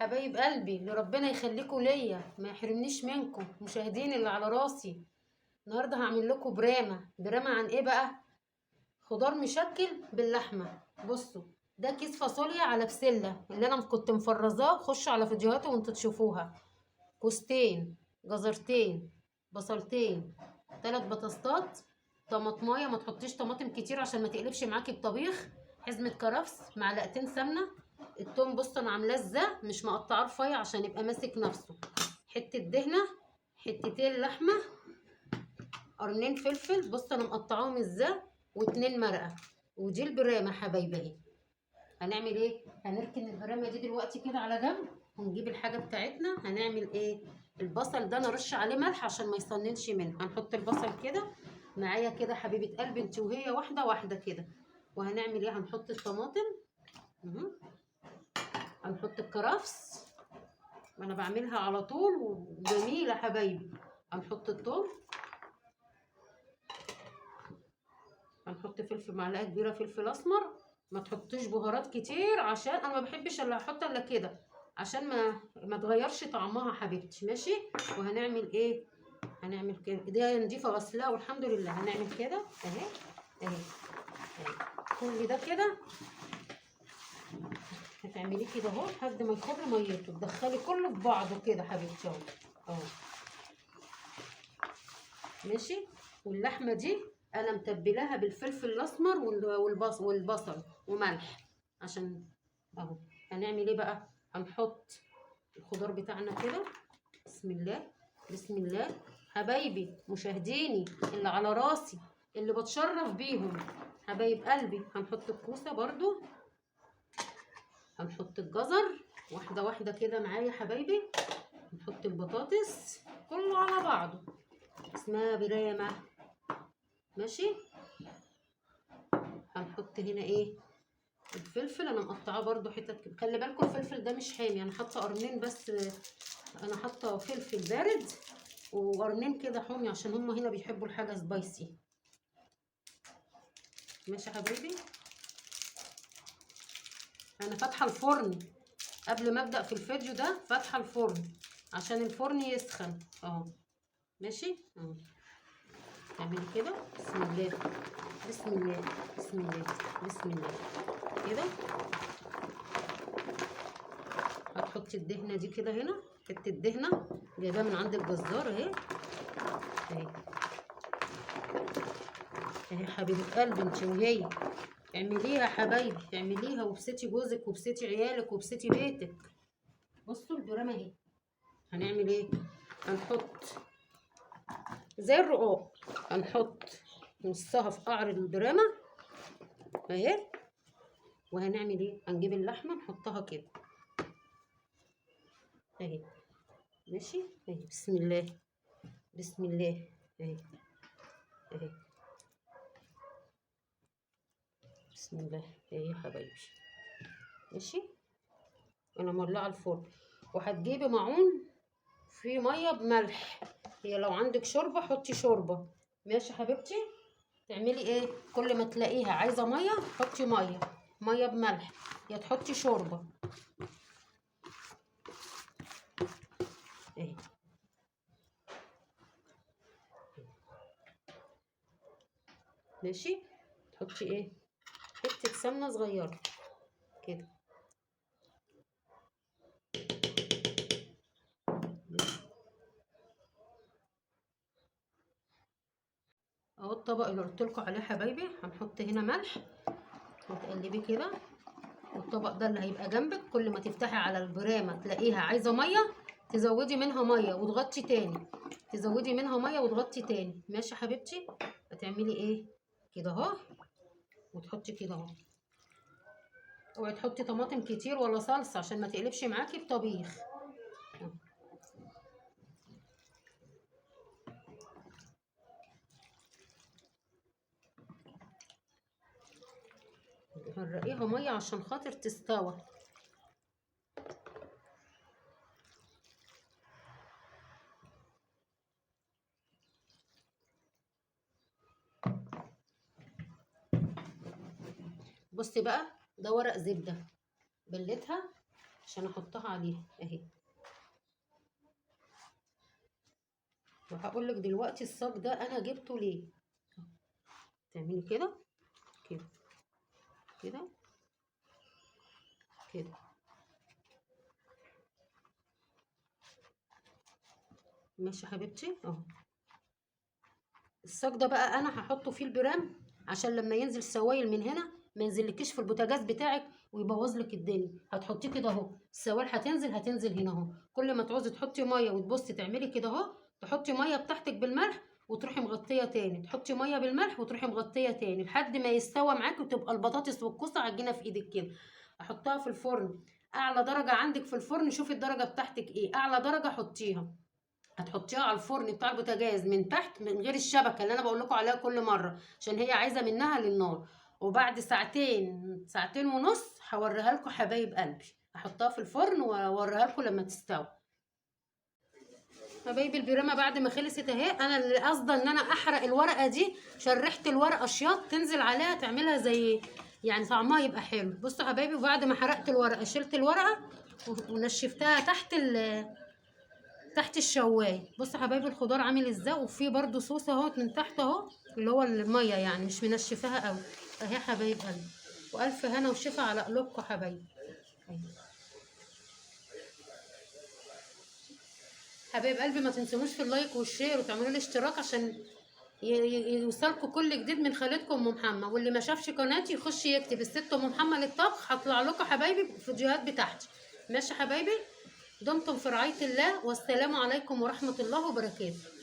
حبايب قلبي اللي ربنا يخليكوا ليا ما يحرمنيش منكم، مشاهدين اللي على راسي. النهارده هعمل لكم برامه عن ايه بقى؟ خضار مشكل باللحمه. بصوا، ده كيس فاصوليا على بسله اللي انا كنت مفرزاه. خشوا على فيديوهاتي وانتوا تشوفوها. كوستين، جزرتين، بصلتين، 3 بطاطسات، طماطمايه، ما تحطيش طماطم كتير عشان ما تقلبش معاكي بطبيخ، حزمه كرفس، معلقتين سمنه. التوم بص انا عاملاه ازاي، مش مقطعاه رفيع عشان يبقى ماسك نفسه. حته دهنه، حتتين لحمه، قرنين فلفل بص انا مقطعاهم ازاي، و2 مرقه. ودي البرامه حبايبي اهي. هنعمل ايه؟ هنركن البرامه دي دلوقتي كده على جنب، ونجيب الحاجه بتاعتنا. هنعمل ايه؟ البصل ده نرش عليه ملح عشان ما يصننش منه. هنحط البصل كده معايا كده حبيبه قلبي انت وهي، واحده واحده كده. وهنعمل ايه؟ هنحط الطماطم، هنحط الكرفس، وانا بعملها على طول وجميله حبايبي. هنحط الثوم، هنحط فلفل، معلقه كبيره فلفل اسمر. ما تحطيش بهارات كتير عشان انا ما بحبش اللي احط الا كده، عشان ما تغيرش طعمها حبيبتي. ماشي. وهنعمل ايه؟ هنعمل كده، ايديا نضيفه غسلاها والحمد لله. هنعمل كده اهي اهي اهي، كل ده كده هتعمليه كده اهو لحد ما يخر ميته، تدخلي كله في بعضه كده حبيبتي اهو اهو. ماشي. واللحمه دي انا متبلاها بالفلفل الاسمر والبصل وملح عشان اهو. هنعمل ايه بقى؟ هنحط الخضار بتاعنا كده. بسم الله بسم الله. حبايبي مشاهديني اللي على راسي اللي بتشرف بيهم، حبايب قلبي، هنحط الكوسه برضو، هنحط الجزر واحده واحده كده معايا حبايبي. نحط البطاطس كله على بعضه، اسمها برامه. ماشي. هنحط هنا ايه؟ الفلفل انا مقطعاه برضو حتت كده. خلي بالكم الفلفل ده مش حامي، انا حاطه قرنين بس. انا حاطه فلفل بارد وقرنين كده حمي عشان هم هنا بيحبوا الحاجه سبايسي. ماشي يا حبيبي. انا فاتحه الفرن قبل ما ابدا في الفيديو ده، فاتحه الفرن عشان الفرن يسخن اهو. ماشي اهو. اعملي كده. بسم الله بسم الله بسم الله بسم الله كده. هتحطي الدهنه دي كده هنا، حته دهنه جايباها من عند الجزار اهي اهي اهي. حبيبه قلبي انت وهي، اعمليها حبايبي، اعمليها وبسيتي جوزك وبسيتي عيالك وبسيتي بيتك. بصوا البرامه اهي. هنعمل ايه؟ هنحط زي الرقاق، هنحط نصها في قعر البرامه اهي. وهنعمل ايه؟ هنجيب اللحمه نحطها كده اهي. ماشي اهي. بسم الله بسم الله اهي اهي. بسم الله اهي يا حبايبي. ماشي. انا مولعه الفرن. وهتجيبي معون فيه ميه بملح، هي لو عندك شوربه حطي شوربه. ماشي حبيبتي. تعملي ايه؟ كل ما تلاقيها عايزه ميه حطي ميه بملح، يا تحطي شوربه اهي. ماشي. تحطي ايه؟ حته سمنه صغيره كده اهو. الطبق اللي قلت لكم عليه حبايبي هنحط هنا ملح وتقلبيه كده. والطبق ده اللي هيبقى جنبك، كل ما تفتحي على البرامه تلاقيها عايزه ميه تزودي منها ميه وتغطي تاني، تزودي منها ميه وتغطي تاني. ماشي حبيبتي. هتعملي ايه؟ كده اهو. وتحطي كده اهو. اوعي تحطي طماطم كتير ولا صلصه عشان ما تقلبش معاكي بطبيخ. هنرقيها ميه عشان خاطر تستوى. بصي بقى، ده ورق زبده بلتها عشان احطها عليها اهي. وهقول لك دلوقتي الصاج ده انا جبته ليه. تعملي كده كده كده كده. ماشي يا حبيبتي اهو. الصاج ده بقى انا هحطه فيه البرام عشان لما ينزل سوائل من هنا ما ينزلكيش في البوتاجاز بتاعك ويبوظ لك الدنيا. هتحطيه كده اهو، السوائل هتنزل هنا اهو. كل ما تعوزي تحطي ميه وتبصي تعملي كده اهو، تحطي ميه بتاعتك بالملح وتروحي مغطيه تاني، تحطي ميه بالملح وتروحي مغطيه تاني لحد ما يستوى معاكي وتبقى البطاطس والكوسه عجينه في ايدك كده. احطها في الفرن اعلى درجه عندك في الفرن. شوفي الدرجه بتاعتك ايه، اعلى درجه حطيها. هتحطيها على الفرن بتاع البوتاجاز من تحت من غير الشبكه اللي انا بقول لكم عليها كل مره عشان هي عايزه منها للنار. وبعد ساعتين ونص هوريها لكم حبايب قلبي. هحطها في الفرن واوريها لكم لما تستوي. حبايبي البرامه بعد ما خلصت اهي. انا اللي قصده ان انا احرق الورقه دي عشان ريحه الورقه شياط تنزل عليها تعملها زي يعني طعمها يبقى حلو. بصوا حبايبي بعد ما حرقت الورقه شلت الورقه ونشفتها تحت الشوايه. بصوا حبايبي الخضار عامل ازاي، وفي برده صوص اهو من تحت اهو اللي هو الميه يعني مش منشفاها قوي اهي حبايب قلبي. والف هنا وشفا على قلوبكم حبايبي. حبايب قلبي ما تنسونوش في اللايك والشير وتعملوا لي اشتراك عشان يوصلكم كل جديد من خالتكم ام محمد. واللي ما شافش قناتي يخش يكتب الست ام محمد للطبخ هطلع لكم حبايبي الفيديوهات بتاعتي. ماشي حبايبي، دمتم في رعايه الله والسلام عليكم ورحمه الله وبركاته.